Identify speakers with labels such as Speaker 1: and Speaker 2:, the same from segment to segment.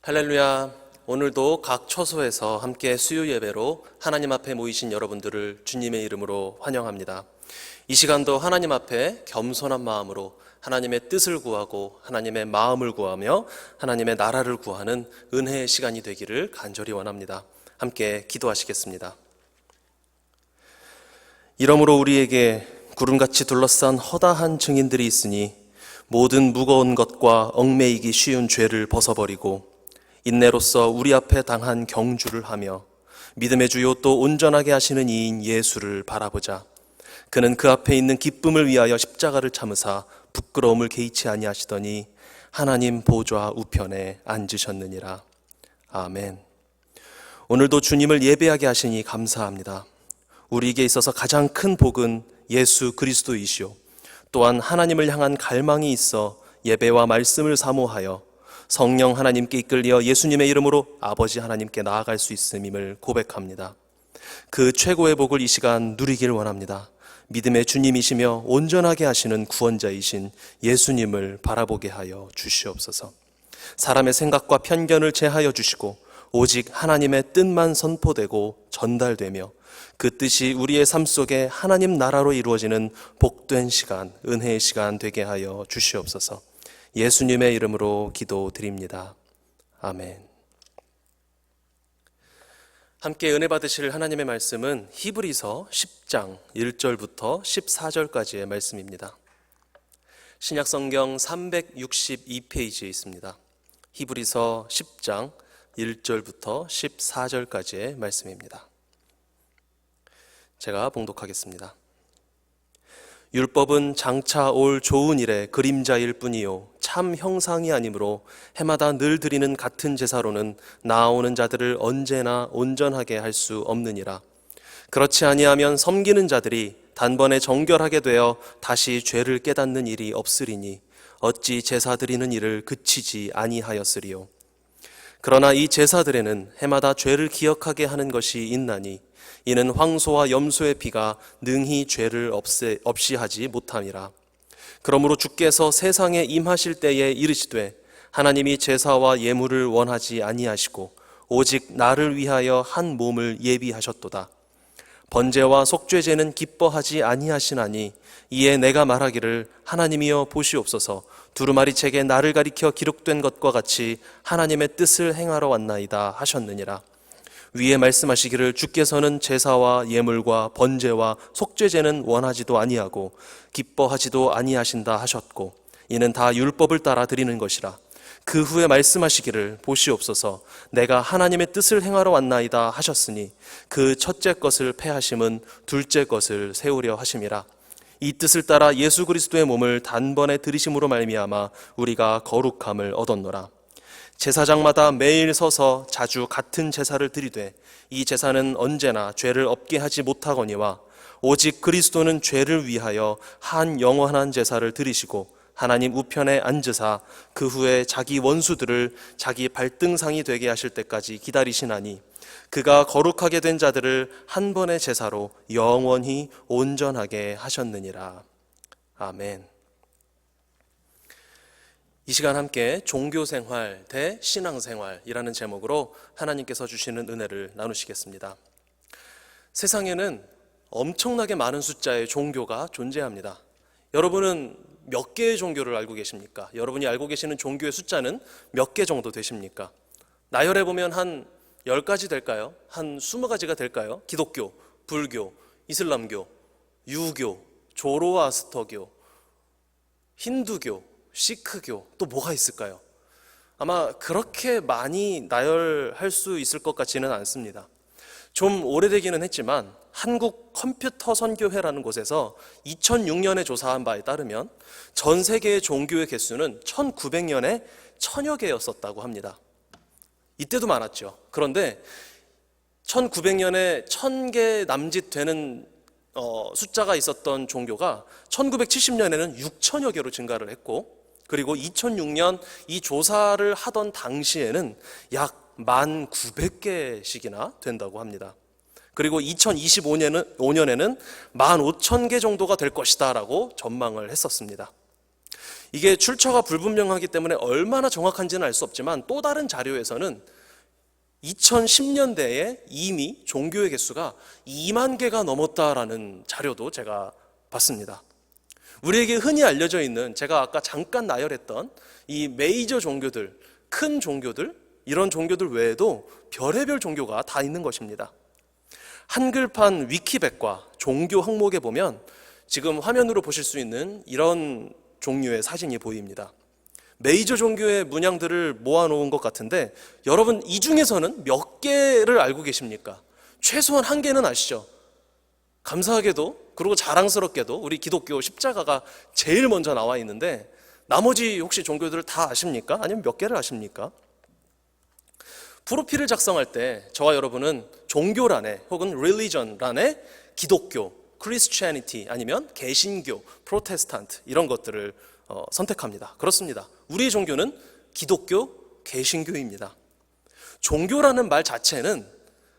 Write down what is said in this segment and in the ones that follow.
Speaker 1: 할렐루야. 오늘도 각 처소에서 함께 수요 예배로 하나님 앞에 모이신 여러분들을 주님의 이름으로 환영합니다. 이 시간도 하나님 앞에 겸손한 마음으로 하나님의 뜻을 구하고 하나님의 마음을 구하며 하나님의 나라를 구하는 은혜의 시간이 되기를 간절히 원합니다. 함께 기도하시겠습니다. 이러므로 우리에게 구름같이 둘러싼 허다한 증인들이 있으니 모든 무거운 것과 얽매이기 쉬운 죄를 벗어버리고 인내로써 우리 앞에 당한 경주를 하며 믿음의 주요 또 온전하게 하시는 이인 예수를 바라보자. 그는 그 앞에 있는 기쁨을 위하여 십자가를 참으사 부끄러움을 개의치 아니하시더니 하나님 보좌 우편에 앉으셨느니라. 아멘. 오늘도 주님을 예배하게 하시니 감사합니다. 우리에게 있어서 가장 큰 복은 예수 그리스도이시오. 또한 하나님을 향한 갈망이 있어 예배와 말씀을 사모하여 성령 하나님께 이끌려 예수님의 이름으로 아버지 하나님께 나아갈 수 있음임을 고백합니다. 그 최고의 복을 이 시간 누리길 원합니다. 믿음의 주님이시며 온전하게 하시는 구원자이신 예수님을 바라보게 하여 주시옵소서. 사람의 생각과 편견을 제하여 주시고 오직 하나님의 뜻만 선포되고 전달되며 그 뜻이 우리의 삶 속에 하나님 나라로 이루어지는 복된 시간, 은혜의 시간 되게 하여 주시옵소서. 예수님의 이름으로 기도드립니다. 아멘. 함께 은혜 받으실 하나님의 말씀은 히브리서 10장 1절부터 14절까지의 말씀입니다. 신약성경 362페이지에 있습니다. 히브리서 10장 1절부터 14절까지의 말씀입니다. 제가 봉독하겠습니다. 율법은 장차 올 좋은 일의 그림자일 뿐이요 참 형상이 아니므로 해마다 늘 드리는 같은 제사로는 나아오는 자들을 언제나 온전하게 할 수 없느니라. 그렇지 아니하면 섬기는 자들이 단번에 정결하게 되어 다시 죄를 깨닫는 일이 없으리니 어찌 제사 드리는 일을 그치지 아니하였으리요. 그러나 이 제사들에는 해마다 죄를 기억하게 하는 것이 있나니 이는 황소와 염소의 피가 능히 죄를 없이 하지 못함이라. 그러므로 주께서 세상에 임하실 때에 이르시되 하나님이 제사와 예물을 원하지 아니하시고 오직 나를 위하여 한 몸을 예비하셨도다. 번제와 속죄제는 기뻐하지 아니하시나니 이에 내가 말하기를 하나님이여 보시옵소서. 두루마리책에 나를 가리켜 기록된 것과 같이 하나님의 뜻을 행하러 왔나이다 하셨느니라. 위에 말씀하시기를 주께서는 제사와 예물과 번제와 속죄제는 원하지도 아니하고 기뻐하지도 아니하신다 하셨고 이는 다 율법을 따라 드리는 것이라. 그 후에 말씀하시기를 보시옵소서. 내가 하나님의 뜻을 행하러 왔나이다 하셨으니 그 첫째 것을 패하심은 둘째 것을 세우려 하심이라. 이 뜻을 따라 예수 그리스도의 몸을 단번에 들이심으로 말미암아 우리가 거룩함을 얻었노라. 제사장마다 매일 서서 자주 같은 제사를 드리되 이 제사는 언제나 죄를 없게 하지 못하거니와 오직 그리스도는 죄를 위하여 한 영원한 제사를 드리시고 하나님 우편에 앉으사 그 후에 자기 원수들을 자기 발등상이 되게 하실 때까지 기다리시나니 그가 거룩하게 된 자들을 한 번의 제사로 영원히 온전하게 하셨느니라. 아멘. 이 시간 함께 종교생활 대 신앙생활이라는 제목으로 하나님께서 주시는 은혜를 나누시겠습니다. 세상에는 엄청나게 많은 숫자의 종교가 존재합니다. 여러분은 몇 개의 종교를 알고 계십니까? 여러분이 알고 계시는 종교의 숫자는 몇 개 정도 되십니까? 나열해보면 한 10가지 될까요? 한 20가지가 될까요? 기독교, 불교, 이슬람교, 유교, 조로아스터교, 힌두교, 시크교, 또 뭐가 있을까요? 아마 그렇게 많이 나열할 수 있을 것 같지는 않습니다. 좀 오래되기는 했지만 한국 컴퓨터 선교회라는 곳에서 2006년에 조사한 바에 따르면 전 세계의 종교의 개수는 1900년에 1000여 개였었다고 합니다. 이때도 많았죠. 그런데 1900년에 1000개 남짓 되는 숫자가 있었던 종교가 1970년에는 6천여 개로 증가를 했고, 그리고 2006년 이 조사를 하던 당시에는 약 1900개씩이나 된다고 합니다. 그리고 2025년에는 15,000개 정도가 될 것이다 라고 전망을 했었습니다. 이게 출처가 불분명하기 때문에 얼마나 정확한지는 알 수 없지만 또 다른 자료에서는 2010년대에 이미 종교의 개수가 2만 개가 넘었다라는 자료도 제가 봤습니다. 우리에게 흔히 알려져 있는, 제가 아까 잠깐 나열했던 이 메이저 종교들, 큰 종교들, 이런 종교들 외에도 별의별 종교가 다 있는 것입니다. 한글판 위키백과 종교 항목에 보면 지금 화면으로 보실 수 있는 이런 종류의 사진이 보입니다. 메이저 종교의 문양들을 모아놓은 것 같은데, 여러분 이 중에서는 몇 개를 알고 계십니까? 최소한 한 개는 아시죠? 감사하게도, 그리고 자랑스럽게도 우리 기독교 십자가가 제일 먼저 나와 있는데, 나머지 혹시 종교들을 다 아십니까? 아니면 몇 개를 아십니까? 프로필을 작성할 때 저와 여러분은 종교란에 혹은 religion란에 기독교, Christianity 아니면 개신교, 프로테스탄트 이런 것들을 선택합니다. 그렇습니다. 우리의 종교는 기독교, 개신교입니다. 종교라는 말 자체는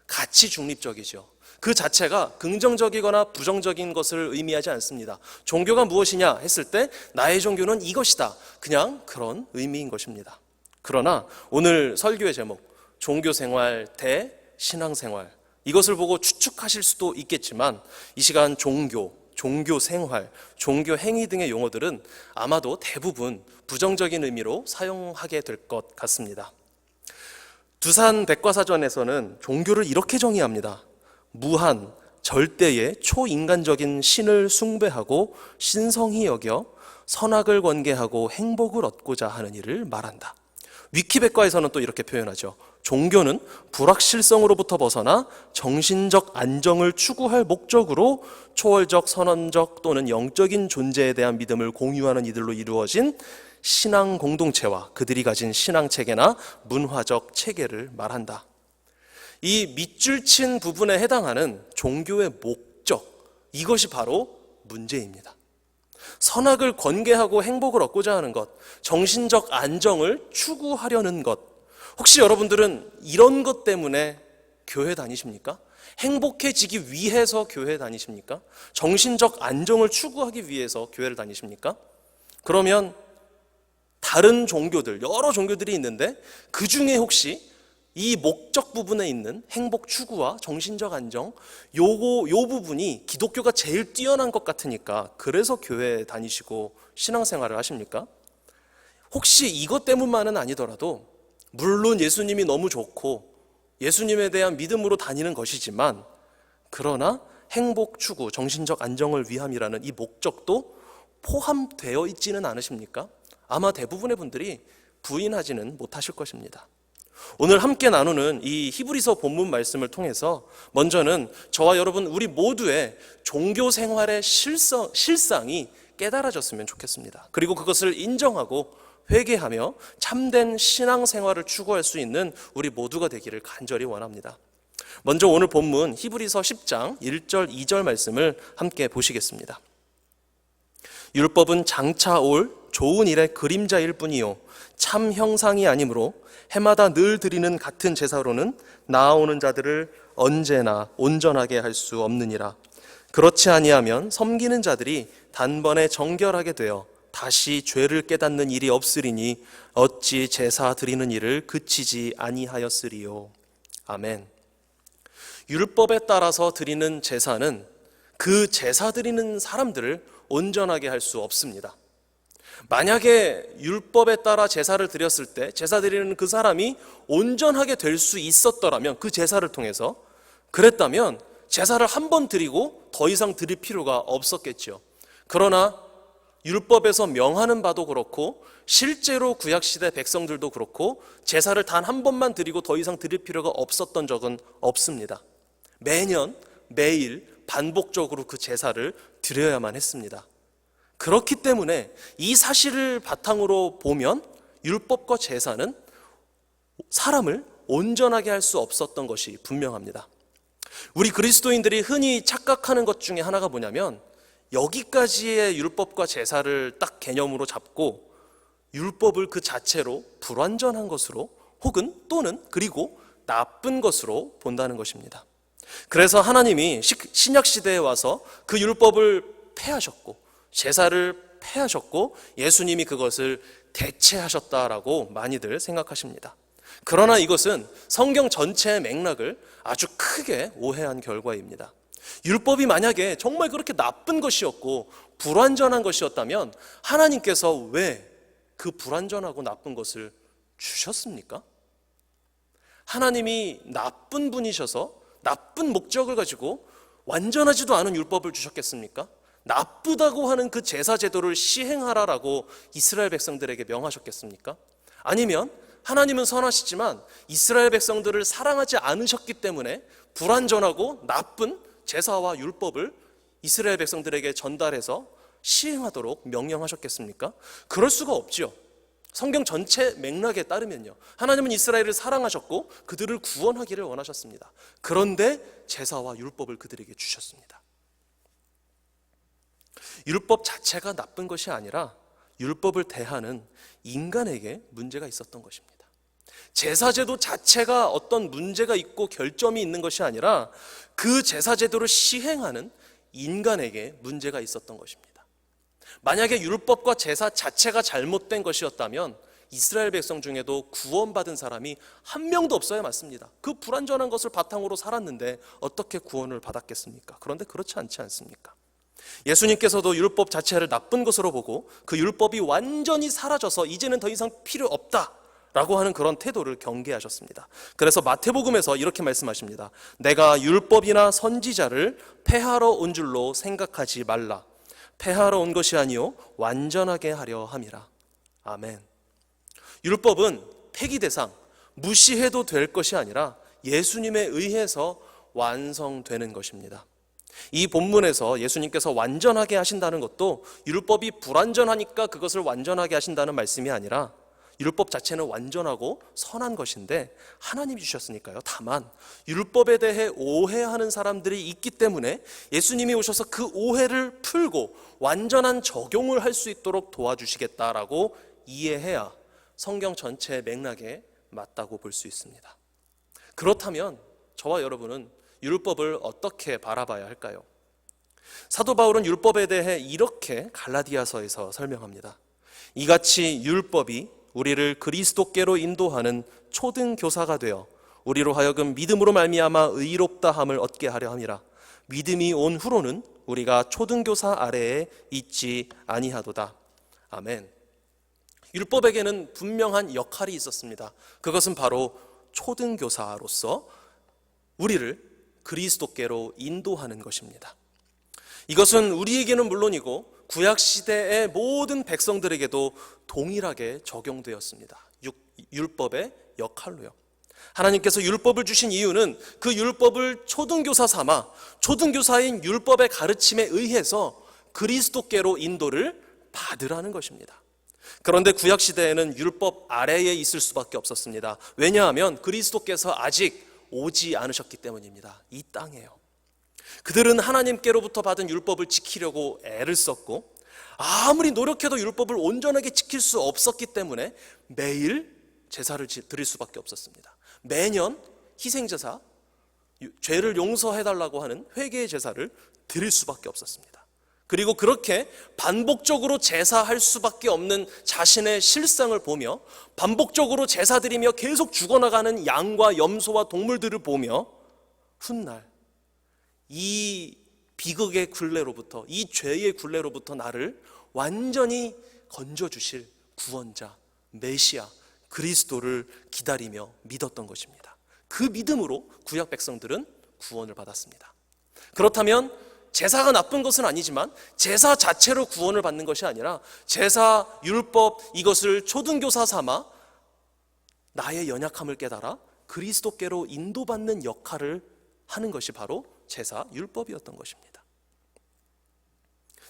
Speaker 1: 가치 중립적이죠. 그 자체가 긍정적이거나 부정적인 것을 의미하지 않습니다. 종교가 무엇이냐 했을 때 나의 종교는 이것이다, 그냥 그런 의미인 것입니다. 그러나 오늘 설교의 제목, 종교생활 대 신앙생활, 이것을 보고 추측하실 수도 있겠지만 이 시간 종교, 종교생활, 종교행위 등의 용어들은 아마도 대부분 부정적인 의미로 사용하게 될 것 같습니다. 두산 백과사전에서는 종교를 이렇게 정의합니다. 무한, 절대의 초인간적인 신을 숭배하고 신성히 여겨 선악을 권계하고 행복을 얻고자 하는 일을 말한다. 위키백과에서는 또 이렇게 표현하죠. 종교는 불확실성으로부터 벗어나 정신적 안정을 추구할 목적으로 초월적, 선언적 또는 영적인 존재에 대한 믿음을 공유하는 이들로 이루어진 신앙 공동체와 그들이 가진 신앙 체계나 문화적 체계를 말한다. 이 밑줄 친 부분에 해당하는 종교의 목적, 이것이 바로 문제입니다. 선악을 권계하고 행복을 얻고자 하는 것, 정신적 안정을 추구하려는 것, 혹시 여러분들은 이런 것 때문에 교회 다니십니까? 행복해지기 위해서 교회 다니십니까? 정신적 안정을 추구하기 위해서 교회를 다니십니까? 그러면 다른 종교들, 여러 종교들이 있는데 그 중에 혹시 이 목적 부분에 있는 행복 추구와 정신적 안정, 요 부분이 기독교가 제일 뛰어난 것 같으니까 그래서 교회 다니시고 신앙생활을 하십니까? 혹시 이것 때문만은 아니더라도, 물론 예수님이 너무 좋고 예수님에 대한 믿음으로 다니는 것이지만, 그러나 행복 추구, 정신적 안정을 위함이라는 이 목적도 포함되어 있지는 않으십니까? 아마 대부분의 분들이 부인하지는 못하실 것입니다. 오늘 함께 나누는 이 히브리서 본문 말씀을 통해서 먼저는 저와 여러분 우리 모두의 종교 생활의 실상이 깨달아졌으면 좋겠습니다. 그리고 그것을 인정하고 회개하며 참된 신앙생활을 추구할 수 있는 우리 모두가 되기를 간절히 원합니다. 먼저 오늘 본문 히브리서 10장 1절 2절 말씀을 함께 보시겠습니다. 율법은 장차 올 좋은 일의 그림자일 뿐이요 참 형상이 아니므로 해마다 늘 드리는 같은 제사로는 나아오는 자들을 언제나 온전하게 할 수 없느니라. 그렇지 아니하면 섬기는 자들이 단번에 정결하게 되어 다시 죄를 깨닫는 일이 없으리니 어찌 제사 드리는 일을 그치지 아니하였으리요. 아멘. 율법에 따라서 드리는 제사는 그 제사 드리는 사람들을 온전하게 할 수 없습니다. 만약에 율법에 따라 제사를 드렸을 때 제사 드리는 그 사람이 온전하게 될 수 있었더라면, 그 제사를 통해서 그랬다면 제사를 한 번 드리고 더 이상 드릴 필요가 없었겠죠. 그러나 율법에서 명하는 바도 그렇고 실제로 구약시대 백성들도 그렇고 제사를 단 한 번만 드리고 더 이상 드릴 필요가 없었던 적은 없습니다. 매년 매일 반복적으로 그 제사를 드려야만 했습니다. 그렇기 때문에 이 사실을 바탕으로 보면 율법과 제사는 사람을 온전하게 할 수 없었던 것이 분명합니다. 우리 그리스도인들이 흔히 착각하는 것 중에 하나가 뭐냐면, 여기까지의 율법과 제사를 딱 개념으로 잡고 율법을 그 자체로 불완전한 것으로 혹은 또는 그리고 나쁜 것으로 본다는 것입니다. 그래서 하나님이 신약시대에 와서 그 율법을 폐하셨고 제사를 패하셨고 예수님이 그것을 대체하셨다라고 많이들 생각하십니다. 그러나 이것은 성경 전체의 맥락을 아주 크게 오해한 결과입니다. 율법이 만약에 정말 그렇게 나쁜 것이었고 불완전한 것이었다면 하나님께서 왜 그 불완전하고 나쁜 것을 주셨습니까? 하나님이 나쁜 분이셔서 나쁜 목적을 가지고 완전하지도 않은 율법을 주셨겠습니까? 나쁘다고 하는 그 제사 제도를 시행하라라고 이스라엘 백성들에게 명하셨겠습니까? 아니면 하나님은 선하시지만 이스라엘 백성들을 사랑하지 않으셨기 때문에 불완전하고 나쁜 제사와 율법을 이스라엘 백성들에게 전달해서 시행하도록 명령하셨겠습니까? 그럴 수가 없지요. 성경 전체 맥락에 따르면요, 하나님은 이스라엘을 사랑하셨고 그들을 구원하기를 원하셨습니다. 그런데 제사와 율법을 그들에게 주셨습니다. 율법 자체가 나쁜 것이 아니라 율법을 대하는 인간에게 문제가 있었던 것입니다. 제사제도 자체가 어떤 문제가 있고 결점이 있는 것이 아니라 그 제사제도를 시행하는 인간에게 문제가 있었던 것입니다. 만약에 율법과 제사 자체가 잘못된 것이었다면 이스라엘 백성 중에도 구원받은 사람이 한 명도 없어야 맞습니다. 그 불완전한 것을 바탕으로 살았는데 어떻게 구원을 받았겠습니까? 그런데 그렇지 않지 않습니까? 예수님께서도 율법 자체를 나쁜 것으로 보고 그 율법이 완전히 사라져서 이제는 더 이상 필요 없다라고 하는 그런 태도를 경계하셨습니다. 그래서 마태복음에서 이렇게 말씀하십니다. 내가 율법이나 선지자를 폐하러 온 줄로 생각하지 말라. 폐하러 온 것이 아니요 완전하게 하려 함이라. 아멘. 율법은 폐기 대상, 무시해도 될 것이 아니라 예수님에 의해서 완성되는 것입니다. 이 본문에서 예수님께서 완전하게 하신다는 것도 율법이 불완전하니까 그것을 완전하게 하신다는 말씀이 아니라 율법 자체는 완전하고 선한 것인데 하나님이 주셨으니까요. 다만 율법에 대해 오해하는 사람들이 있기 때문에 예수님이 오셔서 그 오해를 풀고 완전한 적용을 할 수 있도록 도와주시겠다라고 이해해야 성경 전체의 맥락에 맞다고 볼 수 있습니다. 그렇다면 저와 여러분은 율법을 어떻게 바라봐야 할까요? 사도 바울은 율법에 대해 이렇게 갈라디아서에서 설명합니다. 이같이 율법이 우리를 그리스도께로 인도하는 초등교사가 되어 우리로 하여금 믿음으로 말미암아 의롭다함을 얻게 하려 함이라. 믿음이 온 후로는 우리가 초등교사 아래에 있지 아니하도다. 아멘. 율법에게는 분명한 역할이 있었습니다. 그것은 바로 초등교사로서 우리를 그리스도께로 인도하는 것입니다. 이것은 우리에게는 물론이고 구약시대의 모든 백성들에게도 동일하게 적용되었습니다. 율법의 역할로요. 하나님께서 율법을 주신 이유는 그 율법을 초등교사 삼아 초등교사인 율법의 가르침에 의해서 그리스도께로 인도를 받으라는 것입니다. 그런데 구약시대에는 율법 아래에 있을 수밖에 없었습니다. 왜냐하면 그리스도께서 아직 오지 않으셨기 때문입니다. 이 땅에요. 그들은 하나님께로부터 받은 율법을 지키려고 애를 썼고 아무리 노력해도 율법을 온전하게 지킬 수 없었기 때문에 매일 제사를 드릴 수밖에 없었습니다. 매년 희생제사, 죄를 용서해달라고 하는 회개의 제사를 드릴 수밖에 없었습니다. 그리고 그렇게 반복적으로 제사할 수밖에 없는 자신의 실상을 보며 반복적으로 제사드리며 계속 죽어나가는 양과 염소와 동물들을 보며 훗날 이 비극의 굴레로부터, 이 죄의 굴레로부터 나를 완전히 건져주실 구원자, 메시아, 그리스도를 기다리며 믿었던 것입니다. 그 믿음으로 구약 백성들은 구원을 받았습니다. 그렇다면 제사가 나쁜 것은 아니지만 제사 자체로 구원을 받는 것이 아니라 제사, 율법 이것을 초등교사 삼아 나의 연약함을 깨달아 그리스도께로 인도받는 역할을 하는 것이 바로 제사, 율법이었던 것입니다.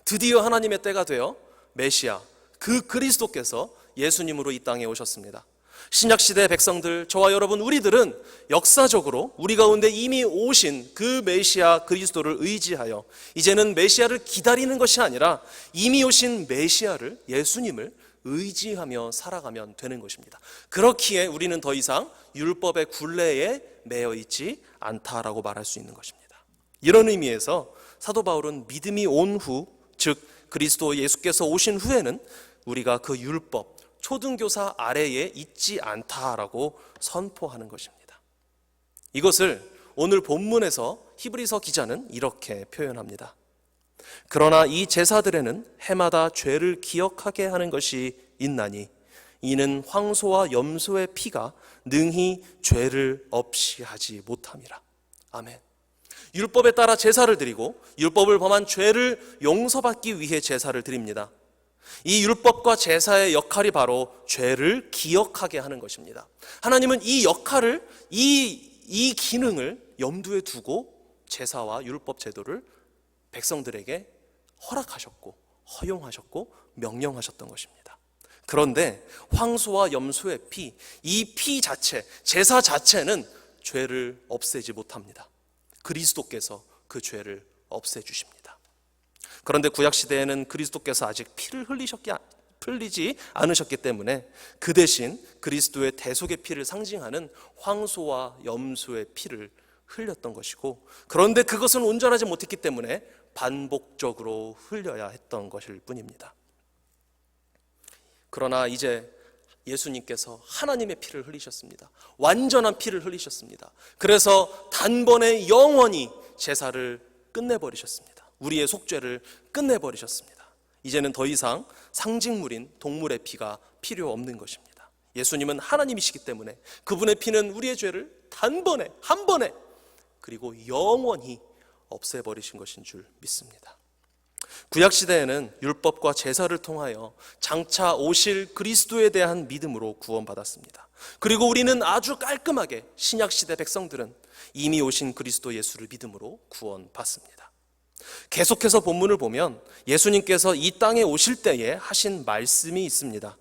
Speaker 1: 드디어 하나님의 때가 되어 메시아, 그 그리스도께서 예수님으로 이 땅에 오셨습니다. 신약시대 백성들, 저와 여러분 우리들은 역사적으로 우리 가운데 이미 오신 그 메시아 그리스도를 의지하여 이제는 메시아를 기다리는 것이 아니라 이미 오신 메시아를, 예수님을 의지하며 살아가면 되는 것입니다. 그렇기에 우리는 더 이상 율법의 굴레에 매여 있지 않다라고 말할 수 있는 것입니다. 이런 의미에서 사도 바울은 믿음이 온 후, 즉 그리스도 예수께서 오신 후에는 우리가 그 율법, 초등교사 아래에 있지 않다라고 선포하는 것입니다. 이것을 오늘 본문에서 히브리서 기자는 이렇게 표현합니다. 그러나 이 제사들에는 해마다 죄를 기억하게 하는 것이 있나니 이는 황소와 염소의 피가 능히 죄를 없이 하지 못함이라. 아멘. 율법에 따라 제사를 드리고 율법을 범한 죄를 용서받기 위해 제사를 드립니다. 이 율법과 제사의 역할이 바로 죄를 기억하게 하는 것입니다. 하나님은 이 역할을, 이 기능을 염두에 두고 제사와 율법 제도를 백성들에게 허락하셨고 허용하셨고 명령하셨던 것입니다. 그런데 황소와 염소의 피, 이 피 자체, 제사 자체는 죄를 없애지 못합니다. 그리스도께서 그 죄를 없애주십니다. 그런데 구약시대에는 그리스도께서 아직 피를 흘리지 않으셨기 때문에 그 대신 그리스도의 대속의 피를 상징하는 황소와 염소의 피를 흘렸던 것이고, 그런데 그것은 온전하지 못했기 때문에 반복적으로 흘려야 했던 것일 뿐입니다. 그러나 이제 예수님께서 하나님의 피를 흘리셨습니다. 완전한 피를 흘리셨습니다. 그래서 단번에 영원히 제사를 끝내버리셨습니다. 우리의 속죄를 끝내버리셨습니다. 이제는 더 이상 상징물인 동물의 피가 필요 없는 것입니다. 예수님은 하나님이시기 때문에 그분의 피는 우리의 죄를 단번에, 한 번에, 그리고 영원히 없애버리신 것인 줄 믿습니다. 구약시대에는 율법과 제사를 통하여 장차 오실 그리스도에 대한 믿음으로 구원받았습니다. 그리고 우리는 아주 깔끔하게 신약시대 백성들은 이미 오신 그리스도 예수를 믿음으로 구원받습니다. 계속해서 본문을 보면 예수님께서 이 땅에 오실 때에 하신 말씀이 있습니다.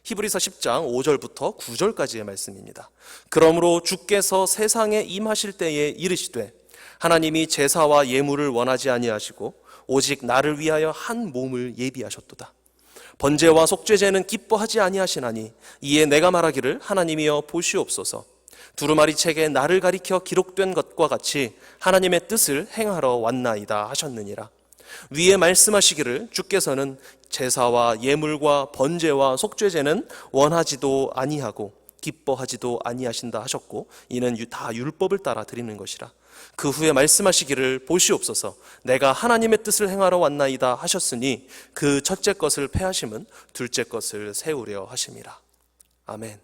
Speaker 1: 히브리서 10장 5절부터 9절까지의 말씀입니다. 그러므로 주께서 세상에 임하실 때에 이르시되 하나님이 제사와 예물을 원하지 아니하시고 오직 나를 위하여 한 몸을 예비하셨도다. 번제와 속죄제는 기뻐하지 아니하시나니 이에 내가 말하기를 하나님이여 보시옵소서. 두루마리 책에 나를 가리켜 기록된 것과 같이 하나님의 뜻을 행하러 왔나이다 하셨느니라. 위에 말씀하시기를 주께서는 제사와 예물과 번제와 속죄제는 원하지도 아니하고 기뻐하지도 아니하신다 하셨고 이는 다 율법을 따라 드리는 것이라. 그 후에 말씀하시기를 보시옵소서 내가 하나님의 뜻을 행하러 왔나이다 하셨으니 그 첫째 것을 폐하심은 둘째 것을 세우려 하심이라. 아멘.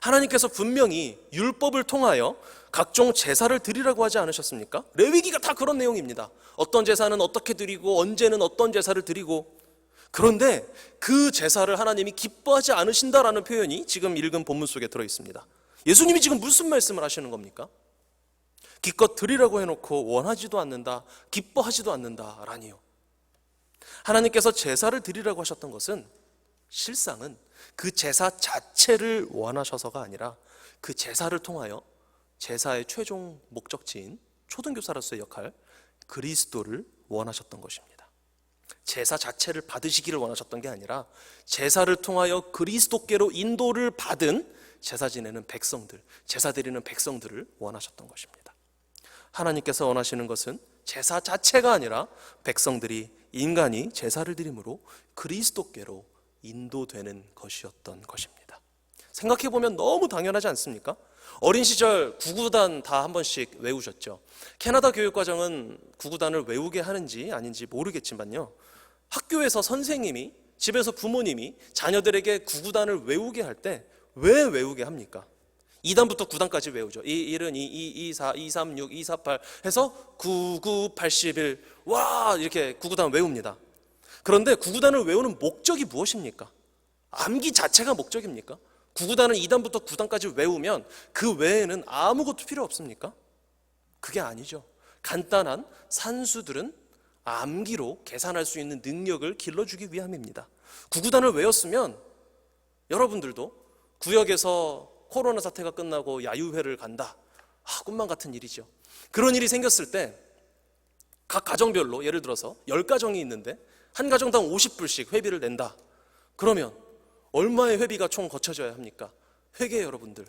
Speaker 1: 하나님께서 분명히 율법을 통하여 각종 제사를 드리라고 하지 않으셨습니까? 레위기가 다 그런 내용입니다. 어떤 제사는 어떻게 드리고 언제는 어떤 제사를 드리고, 그런데 그 제사를 하나님이 기뻐하지 않으신다라는 표현이 지금 읽은 본문 속에 들어있습니다. 예수님이 지금 무슨 말씀을 하시는 겁니까? 기껏 드리라고 해놓고 원하지도 않는다, 기뻐하지도 않는다라니요. 하나님께서 제사를 드리라고 하셨던 것은 실상은 그 제사 자체를 원하셔서가 아니라 그 제사를 통하여 제사의 최종 목적지인 초등교사로서의 역할 그리스도를 원하셨던 것입니다. 제사 자체를 받으시기를 원하셨던 게 아니라 제사를 통하여 그리스도께로 인도를 받은 제사 지내는 백성들, 제사 드리는 백성들을 원하셨던 것입니다. 하나님께서 원하시는 것은 제사 자체가 아니라 백성들이, 인간이 제사를 드림으로 그리스도께로 인도되는 것이었던 것입니다. 생각해보면 너무 당연하지 않습니까? 어린 시절 구구단 다 한 번씩 외우셨죠. 캐나다 교육과정은 구구단을 외우게 하는지 아닌지 모르겠지만요, 학교에서 선생님이, 집에서 부모님이 자녀들에게 구구단을 외우게 할 때 왜 외우게 합니까? 2단부터 9단까지 외우죠. 1은 2, 2, 4, 2, 3, 6, 2, 4, 8 해서 9, 9, 81 와 이렇게 구구단 외웁니다. 그런데 구구단을 외우는 목적이 무엇입니까? 암기 자체가 목적입니까? 구구단을 2단부터 9단까지 외우면 그 외에는 아무것도 필요 없습니까? 그게 아니죠. 간단한 산수들은 암기로 계산할 수 있는 능력을 길러주기 위함입니다. 구구단을 외웠으면 여러분들도 구역에서 코로나 사태가 끝나고 야유회를 간다. 꿈만 같은 일이죠. 그런 일이 생겼을 때 각 가정별로 예를 들어서 10가정이 있는데 한 가정당 50불씩 회비를 낸다. 그러면 얼마의 회비가 총 거쳐져야 합니까? 회계 여러분들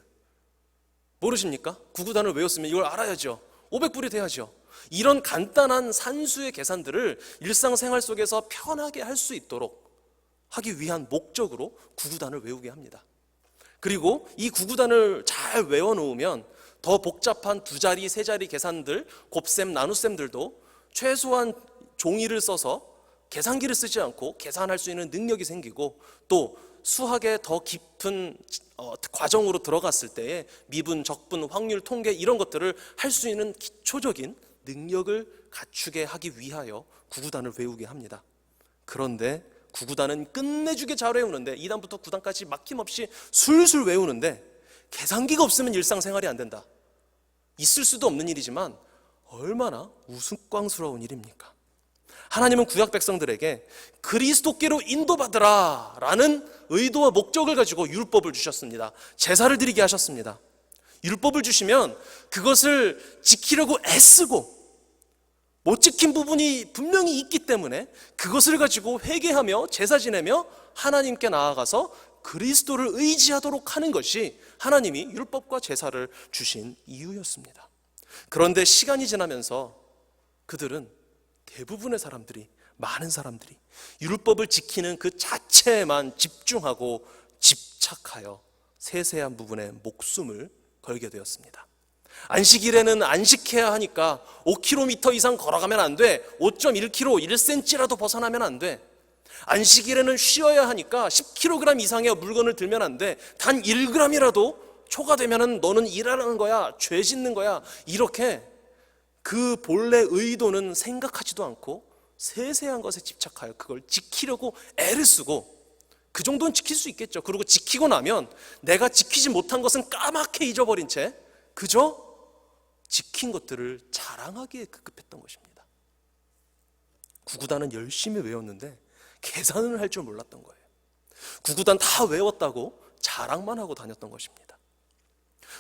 Speaker 1: 모르십니까? 구구단을 외웠으면 이걸 알아야죠. 500불이 돼야죠. 이런 간단한 산수의 계산들을 일상생활 속에서 편하게 할 수 있도록 하기 위한 목적으로 구구단을 외우게 합니다. 그리고 이 구구단을 잘 외워놓으면 더 복잡한 두 자리, 세 자리 계산들, 곱셈, 나눗셈들도 최소한 종이를 써서 계산기를 쓰지 않고 계산할 수 있는 능력이 생기고, 또 수학의 더 깊은 과정으로 들어갔을 때에 미분, 적분, 확률, 통계 이런 것들을 할 수 있는 기초적인 능력을 갖추게 하기 위하여 구구단을 외우게 합니다. 그런데 구구단은 끝내주게 잘 외우는데, 2단부터 9단까지 막힘없이 술술 외우는데 계산기가 없으면 일상생활이 안 된다. 있을 수도 없는 일이지만 얼마나 우스꽝스러운 일입니까? 하나님은 구약 백성들에게 그리스도께로 인도받으라 라는 의도와 목적을 가지고 율법을 주셨습니다. 제사를 드리게 하셨습니다. 율법을 주시면 그것을 지키려고 애쓰고 못 지킨 부분이 분명히 있기 때문에 그것을 가지고 회개하며 제사 지내며 하나님께 나아가서 그리스도를 의지하도록 하는 것이 하나님이 율법과 제사를 주신 이유였습니다. 그런데 시간이 지나면서 그들은, 대부분의 사람들이, 많은 사람들이 율법을 지키는 그 자체에만 집중하고 집착하여 세세한 부분에 목숨을 걸게 되었습니다. 안식일에는 안식해야 하니까 5km 이상 걸어가면 안 돼. 5.1km, 1cm라도 벗어나면 안 돼. 안식일에는 쉬어야 하니까 10kg 이상의 물건을 들면 안 돼. 단 1g이라도 초과되면 너는 일하는 거야, 죄 짓는 거야. 이렇게 그 본래 의도는 생각하지도 않고 세세한 것에 집착하여 그걸 지키려고 애를 쓰고, 그 정도는 지킬 수 있겠죠. 그리고 지키고 나면 내가 지키지 못한 것은 까맣게 잊어버린 채 그저 지킨 것들을 자랑하기에 급급했던 것입니다. 구구단은 열심히 외웠는데 계산을 할 줄 몰랐던 거예요. 구구단 다 외웠다고 자랑만 하고 다녔던 것입니다.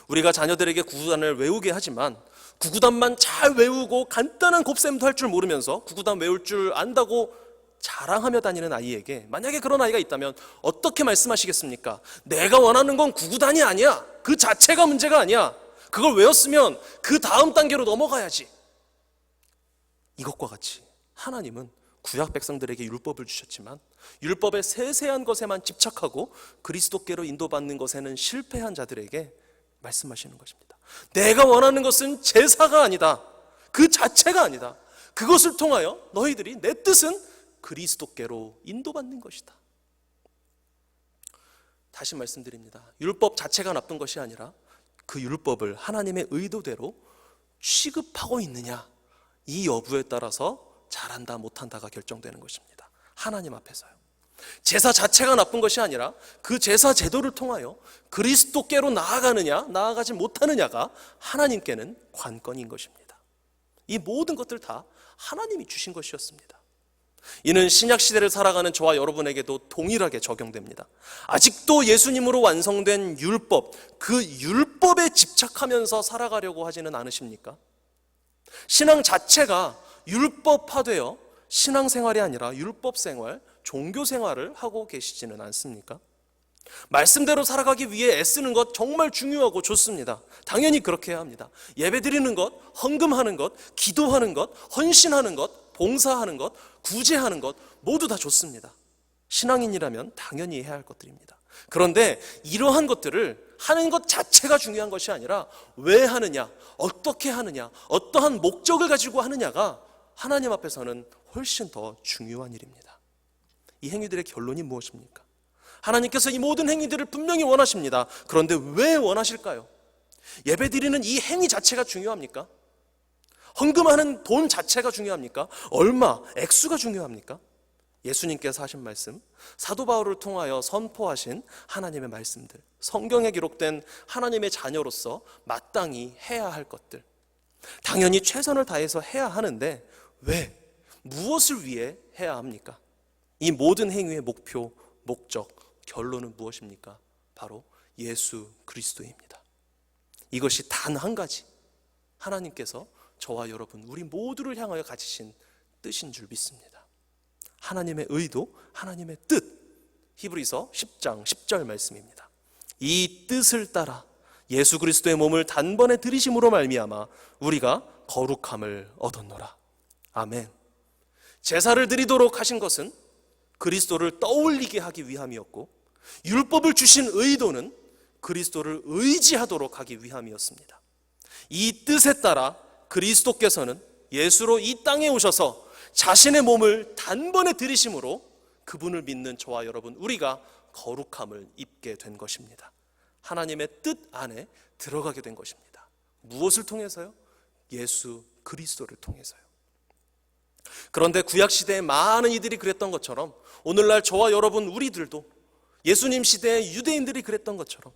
Speaker 1: 우리가 자녀들에게 구구단을 외우게 하지만 구구단만 잘 외우고 간단한 곱셈도 할 줄 모르면서 구구단 외울 줄 안다고 자랑하며 다니는 아이에게 만약에 그런 아이가 있다면 어떻게 말씀하시겠습니까? 내가 원하는 건 구구단이 아니야. 그 자체가 문제가 아니야. 그걸 외웠으면 그 다음 단계로 넘어가야지. 이것과 같이 하나님은 구약 백성들에게 율법을 주셨지만 율법의 세세한 것에만 집착하고 그리스도께로 인도받는 것에는 실패한 자들에게 말씀하시는 것입니다. 내가 원하는 것은 제사가 아니다. 그 자체가 아니다. 그것을 통하여 너희들이, 내 뜻은 그리스도께로 인도받는 것이다. 다시 말씀드립니다. 율법 자체가 나쁜 것이 아니라 그 율법을 하나님의 의도대로 취급하고 있느냐, 이 여부에 따라서 잘한다 못한다가 결정되는 것입니다. 하나님 앞에서요. 제사 자체가 나쁜 것이 아니라 그 제사 제도를 통하여 그리스도께로 나아가느냐 나아가지 못하느냐가 하나님께는 관건인 것입니다. 이 모든 것들 다 하나님이 주신 것이었습니다. 이는 신약시대를 살아가는 저와 여러분에게도 동일하게 적용됩니다. 아직도 예수님으로 완성된 율법, 그 율법에 집착하면서 살아가려고 하지는 않으십니까? 신앙 자체가 율법화되어 신앙생활이 아니라 율법생활, 종교생활을 하고 계시지는 않습니까? 말씀대로 살아가기 위해 애쓰는 것 정말 중요하고 좋습니다. 당연히 그렇게 해야 합니다. 예배드리는 것, 헌금하는 것, 기도하는 것, 헌신하는 것, 봉사하는 것, 구제하는 것 모두 다 좋습니다. 신앙인이라면 당연히 해야 할 것들입니다. 그런데 이러한 것들을 하는 것 자체가 중요한 것이 아니라 왜 하느냐, 어떻게 하느냐, 어떠한 목적을 가지고 하느냐가 하나님 앞에서는 훨씬 더 중요한 일입니다. 이 행위들의 결론이 무엇입니까? 하나님께서 이 모든 행위들을 분명히 원하십니다. 그런데 왜 원하실까요? 예배드리는 이 행위 자체가 중요합니까? 헌금하는 돈 자체가 중요합니까? 얼마, 액수가 중요합니까? 예수님께서 하신 말씀, 사도 바울을 통하여 선포하신 하나님의 말씀들, 성경에 기록된 하나님의 자녀로서 마땅히 해야 할 것들, 당연히 최선을 다해서 해야 하는데 왜, 무엇을 위해 해야 합니까? 이 모든 행위의 목표, 목적, 결론은 무엇입니까? 바로 예수 그리스도입니다. 이것이 단 한 가지, 하나님께서 저와 여러분, 우리 모두를 향하여 가지신 뜻인 줄 믿습니다. 하나님의 의도, 하나님의 뜻, 히브리서 10장 10절 말씀입니다. 이 뜻을 따라 예수 그리스도의 몸을 단번에 들이심으로 말미암아 우리가 거룩함을 얻었노라. 아멘. 제사를 드리도록 하신 것은 그리스도를 떠올리게 하기 위함이었고, 율법을 주신 의도는 그리스도를 의지하도록 하기 위함이었습니다. 이 뜻에 따라 그리스도께서는 예수로 이 땅에 오셔서 자신의 몸을 단번에 들이심으로 그분을 믿는 저와 여러분, 우리가 거룩함을 입게 된 것입니다. 하나님의 뜻 안에 들어가게 된 것입니다. 무엇을 통해서요? 예수 그리스도를 통해서요. 그런데 구약시대에 많은 이들이 그랬던 것처럼 오늘날 저와 여러분 우리들도 예수님 시대의 유대인들이 그랬던 것처럼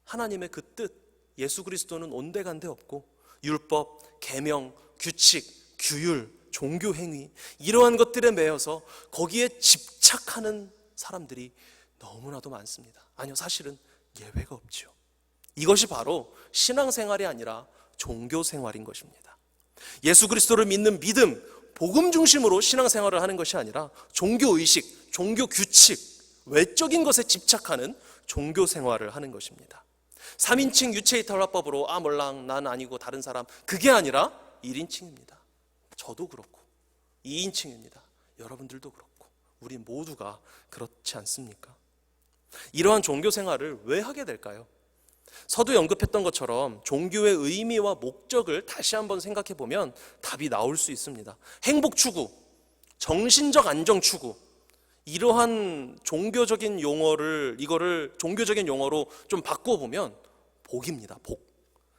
Speaker 1: 하나님의 그 뜻, 예수 그리스도는 온데간데 없고 율법, 계명, 규칙, 규율, 종교 행위, 이러한 것들에 매여서 거기에 집착하는 사람들이 너무나도 많습니다. 아니요, 사실은 예외가 없죠. 이것이 바로 신앙생활이 아니라 종교생활인 것입니다. 예수 그리스도를 믿는 믿음, 복음 중심으로 신앙생활을 하는 것이 아니라 종교의식, 종교규칙, 외적인 것에 집착하는 종교생활을 하는 것입니다. 3인칭 유체이탈화법으로 몰랑 난 아니고 다른 사람, 그게 아니라 1인칭입니다. 저도 그렇고 2인칭입니다. 여러분들도 그렇고 우리 모두가 그렇지 않습니까? 이러한 종교생활을 왜 하게 될까요? 서두에 언급했던 것처럼 종교의 의미와 목적을 다시 한번 생각해 보면 답이 나올 수 있습니다. 행복 추구, 정신적 안정 추구, 이러한 종교적인 용어를 이거를 종교적인 용어로 좀 바꿔보면 복입니다. 복.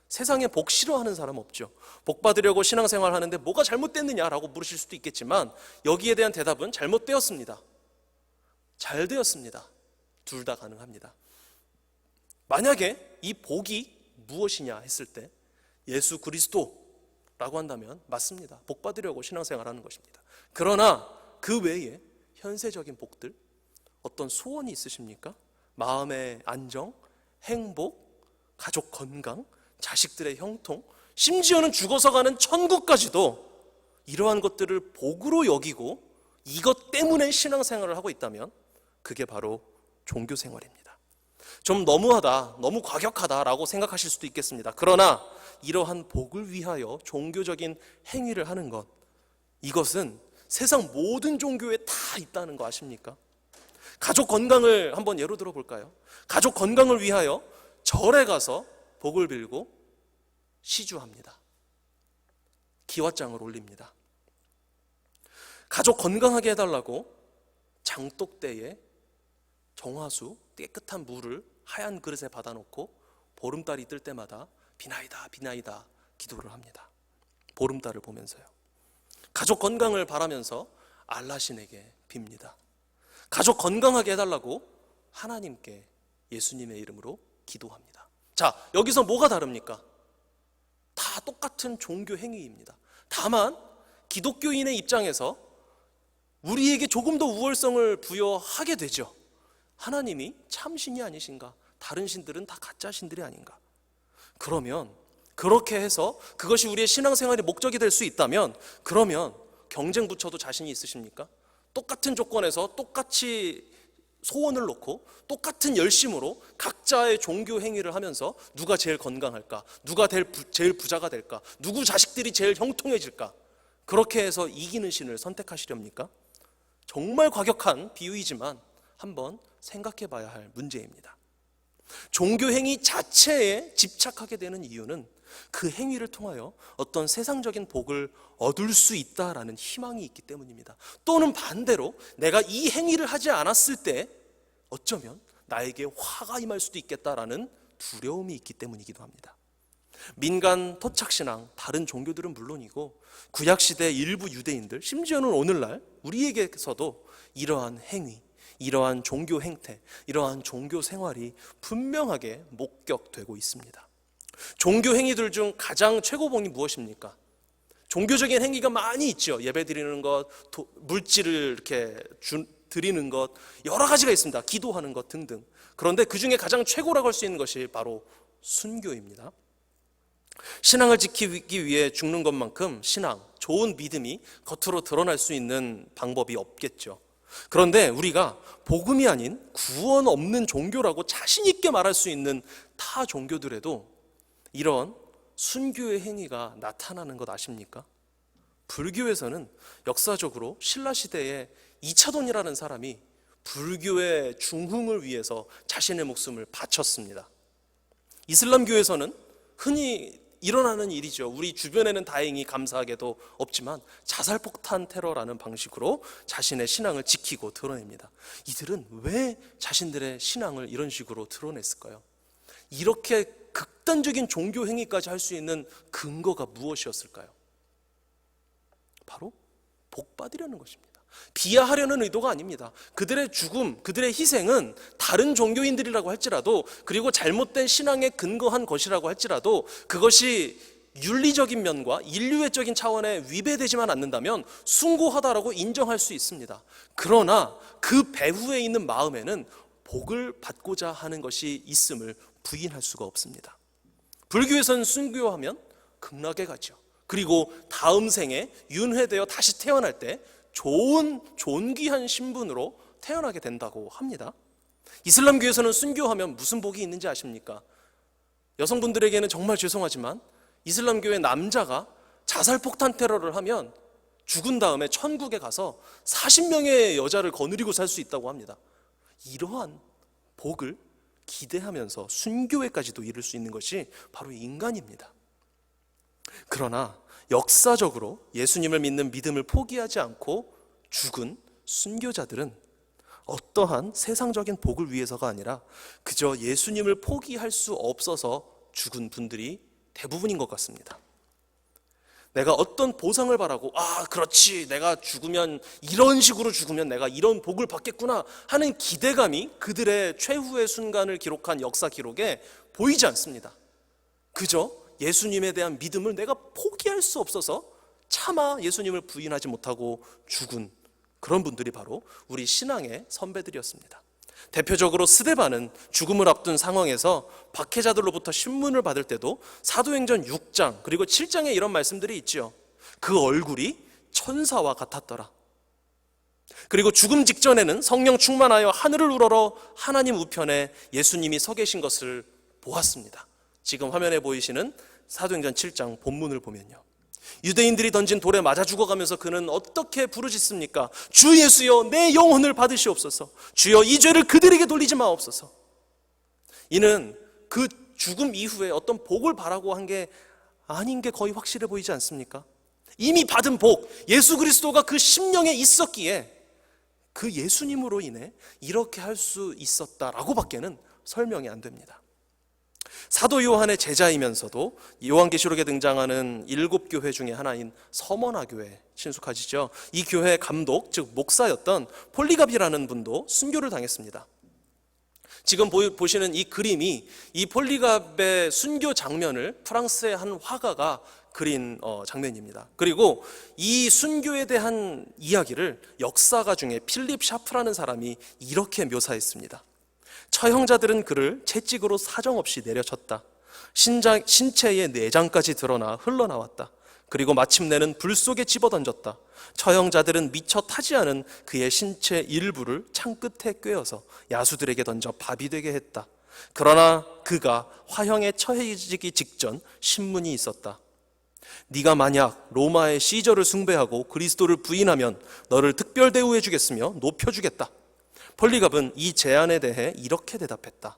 Speaker 1: 세상에 복 싫어하는 사람 없죠. 복 받으려고 신앙생활 하는데 뭐가 잘못됐느냐라고 물으실 수도 있겠지만 여기에 대한 대답은 잘못되었습니다. 잘 되었습니다. 둘 다 가능합니다. 만약에 이 복이 무엇이냐 했을 때 예수 그리스도라고 한다면 맞습니다. 복 받으려고 신앙생활 하는 것입니다. 그러나 그 외에 현세적인 복들, 어떤 소원이 있으십니까? 마음의 안정, 행복, 가족 건강, 자식들의 형통, 심지어는 죽어서 가는 천국까지도 이러한 것들을 복으로 여기고 이것 때문에 신앙생활을 하고 있다면 그게 바로 종교생활입니다. 좀 너무하다, 너무 과격하다라고 생각하실 수도 있겠습니다. 그러나 이러한 복을 위하여 종교적인 행위를 하는 것, 이것은 세상 모든 종교에 다 있다는 거 아십니까? 가족 건강을 한번 예로 들어볼까요? 가족 건강을 위하여 절에 가서 복을 빌고 시주합니다. 기와장을 올립니다. 가족 건강하게 해달라고 장독대에 정화수, 깨끗한 물을 하얀 그릇에 받아놓고 보름달이 뜰 때마다 비나이다 비나이다 기도를 합니다. 보름달을 보면서요. 가족 건강을 바라면서 알라신에게 빕니다. 가족 건강하게 해달라고 하나님께 예수님의 이름으로 기도합니다. 자, 여기서 뭐가 다릅니까? 다 똑같은 종교 행위입니다. 다만 기독교인의 입장에서 우리에게 조금 더 우월성을 부여하게 되죠. 하나님이 참신이 아니신가? 다른 신들은 다 가짜 신들이 아닌가? 그러면 그렇게 해서 그것이 우리의 신앙생활의 목적이 될 수 있다면 그러면 경쟁 붙여도 자신이 있으십니까? 똑같은 조건에서 똑같이 소원을 놓고 똑같은 열심으로 각자의 종교 행위를 하면서 누가 제일 건강할까? 누가 제일 부자가 될까? 누구 자식들이 제일 형통해질까? 그렇게 해서 이기는 신을 선택하시렵니까? 정말 과격한 비유이지만 한번 생각해 봐야 할 문제입니다. 종교 행위 자체에 집착하게 되는 이유는 그 행위를 통하여 어떤 세상적인 복을 얻을 수 있다라는 희망이 있기 때문입니다. 또는 반대로 내가 이 행위를 하지 않았을 때 어쩌면 나에게 화가 임할 수도 있겠다라는 두려움이 있기 때문이기도 합니다. 민간 토착신앙, 다른 종교들은 물론이고 구약시대 일부 유대인들, 심지어는 오늘날 우리에게서도 이러한 행위, 이러한 종교 행태, 이러한 종교 생활이 분명하게 목격되고 있습니다. 종교 행위들 중 가장 최고봉이 무엇입니까? 종교적인 행위가 많이 있죠. 예배 드리는 것, 물질을 이렇게 드리는 것, 여러 가지가 있습니다. 기도하는 것 등등. 그런데 그 중에 가장 최고라고 할 수 있는 것이 바로 순교입니다. 신앙을 지키기 위해 죽는 것만큼 신앙, 좋은 믿음이 겉으로 드러날 수 있는 방법이 없겠죠. 그런데 우리가 복음이 아닌 구원 없는 종교라고 자신 있게 말할 수 있는 타 종교들에도 이런 순교의 행위가 나타나는 것 아십니까? 불교에서는 역사적으로 신라시대에 이차돈이라는 사람이 불교의 중흥을 위해서 자신의 목숨을 바쳤습니다. 이슬람교에서는 흔히 일어나는 일이죠. 우리 주변에는 다행히 감사하게도 없지만 자살폭탄 테러라는 방식으로 자신의 신앙을 지키고 드러냅니다. 이들은 왜 자신들의 신앙을 이런 식으로 드러냈을까요? 이렇게 극단적인 종교 행위까지 할 수 있는 근거가 무엇이었을까요? 바로 복 받으려는 것입니다. 비하하려는 의도가 아닙니다. 그들의 죽음, 그들의 희생은 다른 종교인들이라고 할지라도, 그리고 잘못된 신앙에 근거한 것이라고 할지라도 그것이 윤리적인 면과 인류애적인 차원에 위배되지만 않는다면 숭고하다라고 인정할 수 있습니다. 그러나 그 배후에 있는 마음에는 복을 받고자 하는 것이 있음을 부인할 수가 없습니다. 불교에서는 순교하면 극락에 가죠. 그리고 다음 생에 윤회되어 다시 태어날 때 좋은 존귀한 신분으로 태어나게 된다고 합니다. 이슬람교에서는 순교하면 무슨 복이 있는지 아십니까? 여성분들에게는 정말 죄송하지만 이슬람교의 남자가 자살폭탄 테러를 하면 죽은 다음에 천국에 가서 40명의 여자를 거느리고 살 수 있다고 합니다. 이러한 복을 기대하면서 순교에까지도 이를 수 있는 것이 바로 인간입니다. 그러나 역사적으로 예수님을 믿는 믿음을 포기하지 않고 죽은 순교자들은 어떠한 세상적인 복을 위해서가 아니라 그저 예수님을 포기할 수 없어서 죽은 분들이 대부분인 것 같습니다. 내가 어떤 보상을 바라고 그렇지, 내가 죽으면 이런 식으로 죽으면 내가 이런 복을 받겠구나 하는 기대감이 그들의 최후의 순간을 기록한 역사 기록에 보이지 않습니다. 그저 예수님에 대한 믿음을 내가 포기할 수 없어서 차마 예수님을 부인하지 못하고 죽은 그런 분들이 바로 우리 신앙의 선배들이었습니다. 대표적으로 스데반은 죽음을 앞둔 상황에서 박해자들로부터 신문을 받을 때도 사도행전 6장 그리고 7장에 이런 말씀들이 있죠. 그 얼굴이 천사와 같았더라. 그리고 죽음 직전에는 성령 충만하여 하늘을 우러러 하나님 우편에 예수님이 서 계신 것을 보았습니다. 지금 화면에 보이시는 사도행전 7장 본문을 보면요, 유대인들이 던진 돌에 맞아 죽어가면서 그는 어떻게 부르짖습니까? 주 예수여, 내 영혼을 받으시옵소서. 주여, 이 죄를 그들에게 돌리지 마옵소서. 이는 그 죽음 이후에 어떤 복을 바라고 한 게 아닌 게 거의 확실해 보이지 않습니까? 이미 받은 복, 예수 그리스도가 그 심령에 있었기에 그 예수님으로 인해 이렇게 할 수 있었다라고 밖에는 설명이 안 됩니다. 사도 요한의 제자이면서도 요한계시록에 등장하는 7교회 중에 하나인 서머나 교회 친숙하시죠? 이 교회 감독, 즉 목사였던 폴리갑이라는 분도 순교를 당했습니다. 지금 보시는 이 그림이 이 폴리갑의 순교 장면을 프랑스의 한 화가가 그린 장면입니다. 그리고 이 순교에 대한 이야기를 역사가 중에 필립 샤프라는 사람이 이렇게 묘사했습니다. 처형자들은 그를 채찍으로 사정없이 내려쳤다. 신체의 내장까지 드러나 흘러나왔다. 그리고 마침내는 불 속에 집어던졌다. 처형자들은 미처 타지 않은 그의 신체 일부를 창 끝에 꿰어서 야수들에게 던져 밥이 되게 했다. 그러나 그가 화형에 처해지기 직전 신문이 있었다. 네가 만약 로마의 시저를 숭배하고 그리스도를 부인하면 너를 특별 대우해 주겠으며 높여주겠다. 폴리갑은 이 제안에 대해 이렇게 대답했다.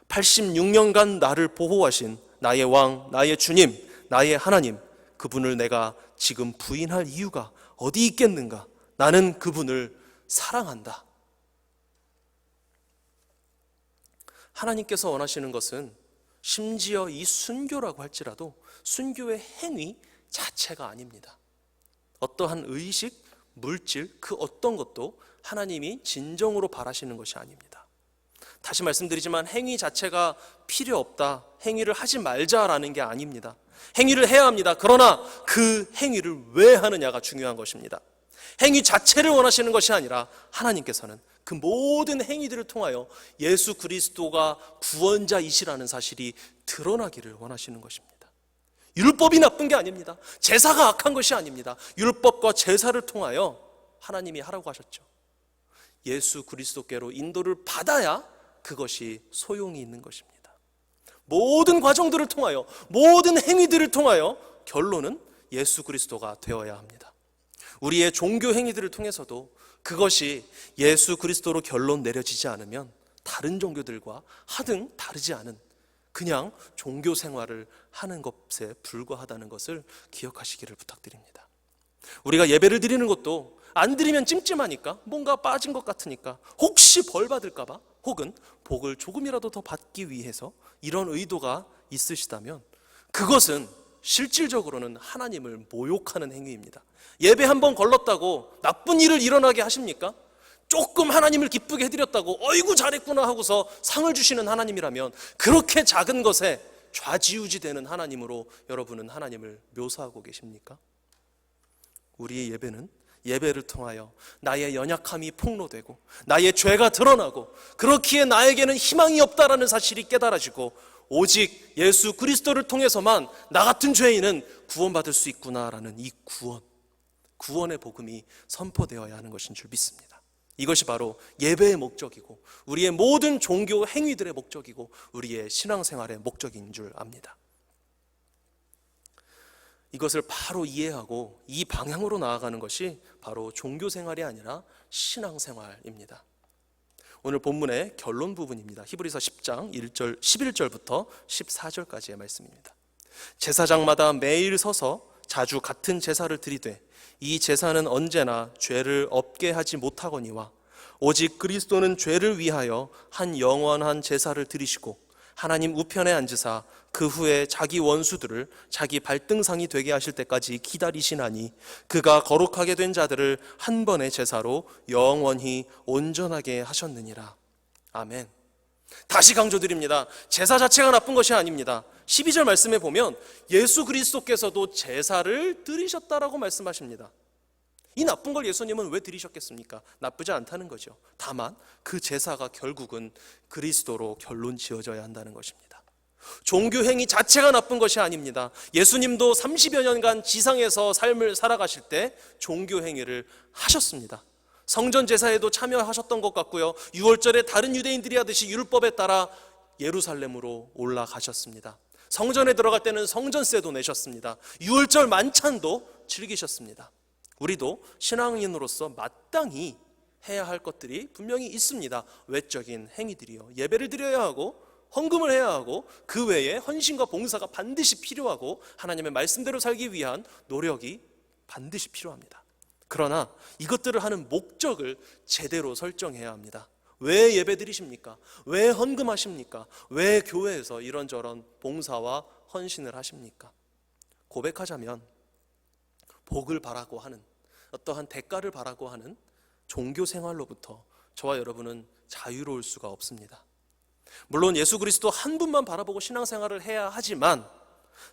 Speaker 1: 86년간 나를 보호하신 나의 왕, 나의 주님, 나의 하나님, 그분을 내가 지금 부인할 이유가 어디 있겠는가? 나는 그분을 사랑한다. 하나님께서 원하시는 것은 심지어 이 순교라고 할지라도 순교의 행위 자체가 아닙니다. 어떠한 의식, 물질, 그 어떤 것도 하나님이 진정으로 바라시는 것이 아닙니다. 다시 말씀드리지만 행위 자체가 필요 없다, 행위를 하지 말자라는 게 아닙니다. 행위를 해야 합니다. 그러나 그 행위를 왜 하느냐가 중요한 것입니다. 행위 자체를 원하시는 것이 아니라 하나님께서는 그 모든 행위들을 통하여 예수 그리스도가 구원자이시라는 사실이 드러나기를 원하시는 것입니다. 율법이 나쁜 게 아닙니다. 제사가 악한 것이 아닙니다. 율법과 제사를 통하여 하나님이 하라고 하셨죠. 예수 그리스도께로 인도를 받아야 그것이 소용이 있는 것입니다. 모든 과정들을 통하여, 모든 행위들을 통하여 결론은 예수 그리스도가 되어야 합니다. 우리의 종교 행위들을 통해서도 그것이 예수 그리스도로 결론 내려지지 않으면 다른 종교들과 하등 다르지 않은 그냥 종교 생활을 하는 것에 불과하다는 것을 기억하시기를 부탁드립니다. 우리가 예배를 드리는 것도 안 드리면 찜찜하니까, 뭔가 빠진 것 같으니까, 혹시 벌 받을까 봐, 혹은 복을 조금이라도 더 받기 위해서 이런 의도가 있으시다면 그것은 실질적으로는 하나님을 모욕하는 행위입니다. 예배 한번 걸렀다고 나쁜 일을 일어나게 하십니까? 조금 하나님을 기쁘게 해드렸다고 어이구 잘했구나 하고서 상을 주시는 하나님이라면, 그렇게 작은 것에 좌지우지되는 하나님으로 여러분은 하나님을 묘사하고 계십니까? 우리의 예배는 예배를 통하여 나의 연약함이 폭로되고 나의 죄가 드러나고, 그렇기에 나에게는 희망이 없다라는 사실이 깨달아지고, 오직 예수 그리스도를 통해서만 나 같은 죄인은 구원받을 수 있구나라는 이 구원의 복음이 선포되어야 하는 것인 줄 믿습니다. 이것이 바로 예배의 목적이고 우리의 모든 종교 행위들의 목적이고 우리의 신앙생활의 목적인 줄 압니다. 이것을 바로 이해하고 이 방향으로 나아가는 것이 바로 종교생활이 아니라 신앙생활입니다. 오늘 본문의 결론 부분입니다. 히브리서 10장 11절부터 14절까지의 말씀입니다. 제사장마다 매일 서서 자주 같은 제사를 드리되 이 제사는 언제나 죄를 없게 하지 못하거니와 오직 그리스도는 죄를 위하여 한 영원한 제사를 드리시고 하나님 우편에 앉으사 그 후에 자기 원수들을 자기 발등상이 되게 하실 때까지 기다리시나니 그가 거룩하게 된 자들을 한 번의 제사로 영원히 온전하게 하셨느니라. 아멘. 다시 강조드립니다. 제사 자체가 나쁜 것이 아닙니다. 12절 말씀에 보면 예수 그리스도께서도 제사를 드리셨다라고 말씀하십니다. 이 나쁜 걸 예수님은 왜 드리셨겠습니까? 나쁘지 않다는 거죠. 다만 그 제사가 결국은 그리스도로 결론 지어져야 한다는 것입니다. 종교 행위 자체가 나쁜 것이 아닙니다. 예수님도 30여 년간 지상에서 삶을 살아가실 때 종교 행위를 하셨습니다. 성전 제사에도 참여하셨던 것 같고요, 6월절에 다른 유대인들이 하듯이 율법에 따라 예루살렘으로 올라가셨습니다. 성전에 들어갈 때는 성전세도 내셨습니다. 6월절 만찬도 즐기셨습니다. 우리도 신앙인으로서 마땅히 해야 할 것들이 분명히 있습니다. 외적인 행위들이요, 예배를 드려야 하고 헌금을 해야 하고 그 외에 헌신과 봉사가 반드시 필요하고 하나님의 말씀대로 살기 위한 노력이 반드시 필요합니다. 그러나 이것들을 하는 목적을 제대로 설정해야 합니다. 왜 예배 드리십니까? 왜 헌금하십니까? 왜 교회에서 이런저런 봉사와 헌신을 하십니까? 고백하자면 복을 바라고 하는, 어떠한 대가를 바라고 하는 종교 생활로부터 저와 여러분은 자유로울 수가 없습니다. 물론 예수 그리스도 한 분만 바라보고 신앙생활을 해야 하지만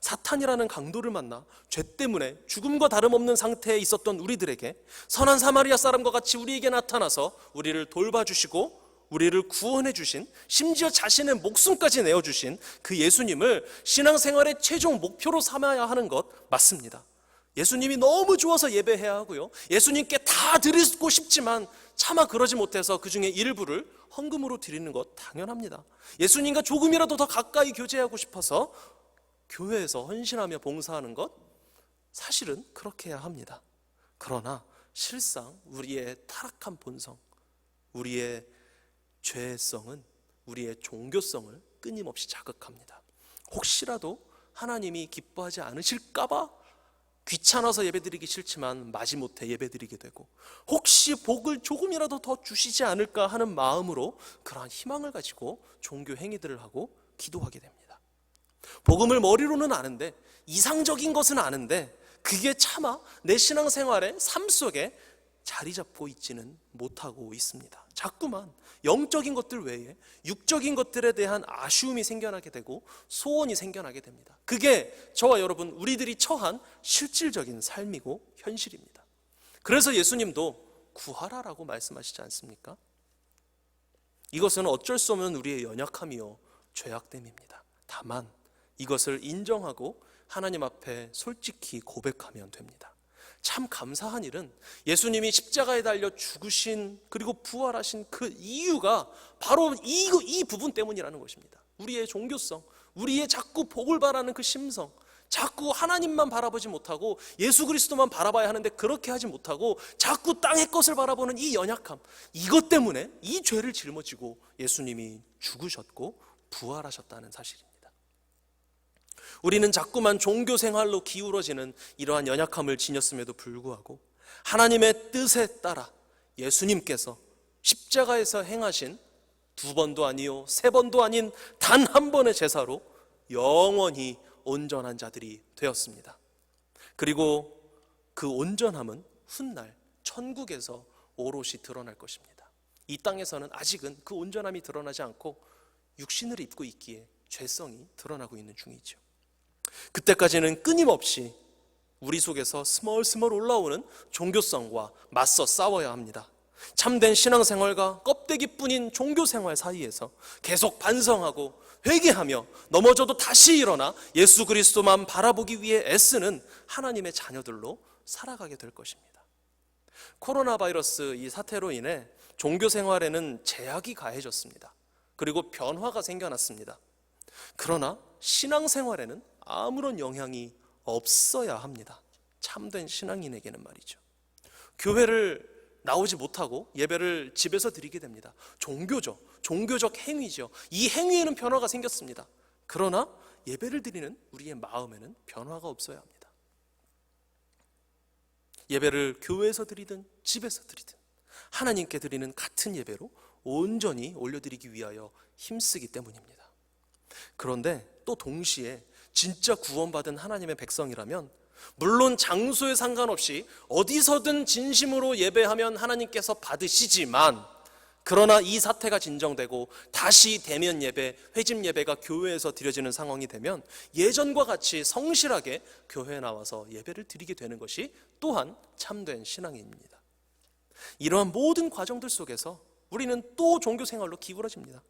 Speaker 1: 사탄이라는 강도를 만나 죄 때문에 죽음과 다름없는 상태에 있었던 우리들에게 선한 사마리아 사람과 같이 우리에게 나타나서 우리를 돌봐주시고 우리를 구원해 주신, 심지어 자신의 목숨까지 내어주신 그 예수님을 신앙생활의 최종 목표로 삼아야 하는 것 맞습니다. 예수님이 너무 좋아서 예배해야 하고요, 예수님께 다 드리고 싶지만 차마 그러지 못해서 그 중에 일부를 헌금으로 드리는 것 당연합니다. 예수님과 조금이라도 더 가까이 교제하고 싶어서 교회에서 헌신하며 봉사하는 것 사실은 그렇게 해야 합니다. 그러나 실상 우리의 타락한 본성, 우리의 죄성은 우리의 종교성을 끊임없이 자극합니다. 혹시라도 하나님이 기뻐하지 않으실까봐 귀찮아서 예배드리기 싫지만 마지못해 예배드리게 되고, 혹시 복을 조금이라도 더 주시지 않을까 하는 마음으로 그러한 희망을 가지고 종교 행위들을 하고 기도하게 됩니다. 복음을 머리로는 아는데, 이상적인 것은 아는데 그게 차마 내 신앙생활의 삶 속에 자리 잡고 있지는 못하고 있습니다. 자꾸만 영적인 것들 외에 육적인 것들에 대한 아쉬움이 생겨나게 되고 소원이 생겨나게 됩니다. 그게 저와 여러분 우리들이 처한 실질적인 삶이고 현실입니다. 그래서 예수님도 구하라라고 말씀하시지 않습니까? 이것은 어쩔 수 없는 우리의 연약함이요 죄악됨입니다. 다만 이것을 인정하고 하나님 앞에 솔직히 고백하면 됩니다. 참 감사한 일은 예수님이 십자가에 달려 죽으신 그리고 부활하신 그 이유가 바로 이 부분 때문이라는 것입니다. 우리의 종교성, 우리의 자꾸 복을 바라는 그 심성, 자꾸 하나님만 바라보지 못하고 예수 그리스도만 바라봐야 하는데 그렇게 하지 못하고 자꾸 땅의 것을 바라보는 이 연약함, 이것 때문에 이 죄를 짊어지고 예수님이 죽으셨고 부활하셨다는 사실입니다. 우리는 자꾸만 종교 생활로 기울어지는 이러한 연약함을 지녔음에도 불구하고 하나님의 뜻에 따라 예수님께서 십자가에서 행하신 2번도 아니요 3번도 아닌 단 한 번의 제사로 영원히 온전한 자들이 되었습니다. 그리고 그 온전함은 훗날 천국에서 오롯이 드러날 것입니다. 이 땅에서는 아직은 그 온전함이 드러나지 않고 육신을 입고 있기에 죄성이 드러나고 있는 중이죠. 그때까지는 끊임없이 우리 속에서 스멀스멀 올라오는 종교성과 맞서 싸워야 합니다. 참된 신앙생활과 껍데기뿐인 종교생활 사이에서 계속 반성하고 회개하며 넘어져도 다시 일어나 예수 그리스도만 바라보기 위해 애쓰는 하나님의 자녀들로 살아가게 될 것입니다. 코로나 바이러스 이 사태로 인해 종교생활에는 제약이 가해졌습니다. 그리고 변화가 생겨났습니다. 그러나 신앙생활에는 아무런 영향이 없어야 합니다. 참된 신앙인에게는 말이죠. 교회를 나오지 못하고 예배를 집에서 드리게 됩니다. 종교적 행위죠. 이 행위에는 변화가 생겼습니다. 그러나 예배를 드리는 우리의 마음에는 변화가 없어야 합니다. 예배를 교회에서 드리든 집에서 드리든 하나님께 드리는 같은 예배로 온전히 올려드리기 위하여 힘쓰기 때문입니다. 그런데 또 동시에 진짜 구원받은 하나님의 백성이라면 물론 장소에 상관없이 어디서든 진심으로 예배하면 하나님께서 받으시지만, 그러나 이 사태가 진정되고 다시 대면 예배, 회집 예배가 교회에서 드려지는 상황이 되면 예전과 같이 성실하게 교회에 나와서 예배를 드리게 되는 것이 또한 참된 신앙입니다. 이러한 모든 과정들 속에서 우리는 또 종교생활로 기울어집니다.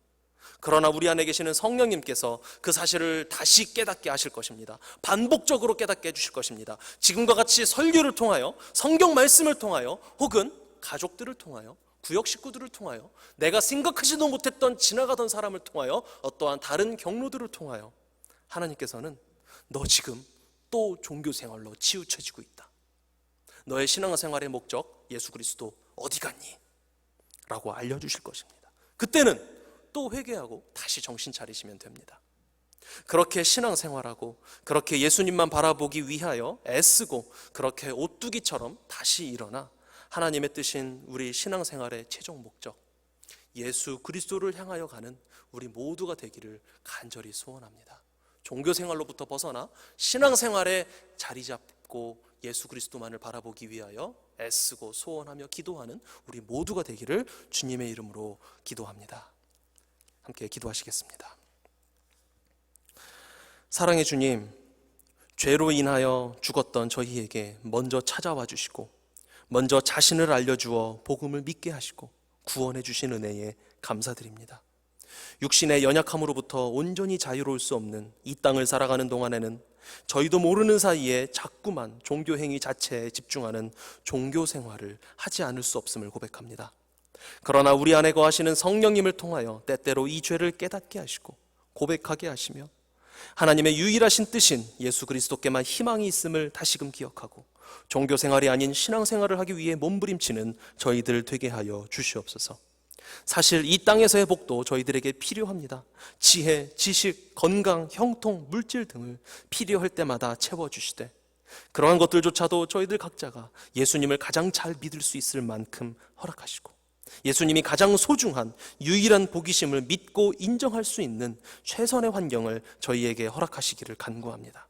Speaker 1: 그러나 우리 안에 계시는 성령님께서 그 사실을 다시 깨닫게 하실 것입니다. 반복적으로 깨닫게 해주실 것입니다. 지금과 같이 설교를 통하여, 성경 말씀을 통하여, 혹은 가족들을 통하여, 구역 식구들을 통하여, 내가 생각하지도 못했던 지나가던 사람을 통하여, 어떠한 다른 경로들을 통하여 하나님께서는 너 지금 또 종교생활로 치우쳐지고 있다. 너의 신앙생활의 목적 예수 그리스도 어디 갔니? 라고 알려주실 것입니다. 그때는 또 회개하고 다시 정신 차리시면 됩니다. 그렇게 신앙생활하고 그렇게 예수님만 바라보기 위하여 애쓰고 그렇게 오뚜기처럼 다시 일어나 하나님의 뜻인 우리 신앙생활의 최종 목적 예수 그리스도를 향하여 가는 우리 모두가 되기를 간절히 소원합니다. 종교생활로부터 벗어나 신앙생활에 자리 잡고 예수 그리스도만을 바라보기 위하여 애쓰고 소원하며 기도하는 우리 모두가 되기를 주님의 이름으로 기도합니다. 함께 기도하시겠습니다. 사랑의 주님, 죄로 인하여 죽었던 저희에게 먼저 찾아와 주시고 먼저 자신을 알려주어 복음을 믿게 하시고 구원해 주신 은혜에 감사드립니다. 육신의 연약함으로부터 온전히 자유로울 수 없는 이 땅을 살아가는 동안에는 저희도 모르는 사이에 자꾸만 종교행위 자체에 집중하는 종교생활을 하지 않을 수 없음을 고백합니다. 그러나 우리 안에 거하시는 성령님을 통하여 때때로 이 죄를 깨닫게 하시고 고백하게 하시며 하나님의 유일하신 뜻인 예수 그리스도께만 희망이 있음을 다시금 기억하고 종교생활이 아닌 신앙생활을 하기 위해 몸부림치는 저희들 되게 하여 주시옵소서. 사실 이 땅에서의 복도 저희들에게 필요합니다. 지혜, 지식, 건강, 형통, 물질 등을 필요할 때마다 채워주시되 그러한 것들조차도 저희들 각자가 예수님을 가장 잘 믿을 수 있을 만큼 허락하시고 예수님이 가장 소중한 유일한 복이심을 믿고 인정할 수 있는 최선의 환경을 저희에게 허락하시기를 간구합니다.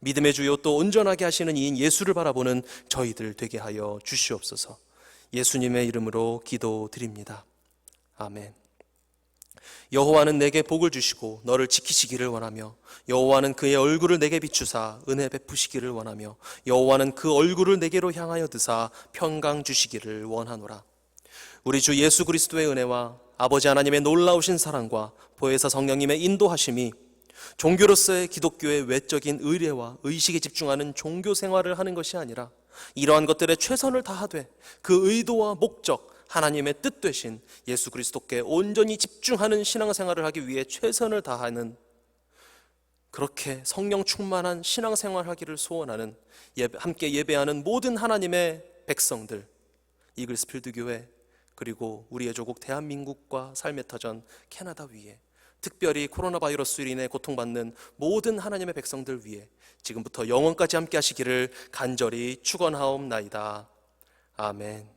Speaker 1: 믿음의 주요 또 온전하게 하시는 이인 예수를 바라보는 저희들 되게 하여 주시옵소서. 예수님의 이름으로 기도드립니다. 아멘. 여호와는 내게 복을 주시고 너를 지키시기를 원하며 여호와는 그의 얼굴을 내게 비추사 은혜 베푸시기를 원하며 여호와는 그 얼굴을 내게로 향하여 드사 평강 주시기를 원하노라. 우리 주 예수 그리스도의 은혜와 아버지 하나님의 놀라우신 사랑과 보혜사 성령님의 인도하심이 종교로서의 기독교의 외적인 의례와 의식에 집중하는 종교 생활을 하는 것이 아니라 이러한 것들에 최선을 다하되 그 의도와 목적, 하나님의 뜻 되신 예수 그리스도께 온전히 집중하는 신앙생활을 하기 위해 최선을 다하는 그렇게 성령 충만한 신앙생활 하기를 소원하는 함께 예배하는 모든 하나님의 백성들, 이글스필드 교회, 그리고 우리의 조국 대한민국과 삶의 터전 캐나다 위에, 특별히 코로나 바이러스로 인해 고통받는 모든 하나님의 백성들 위해 지금부터 영원까지 함께 하시기를 간절히 축원하옵나이다. 아멘.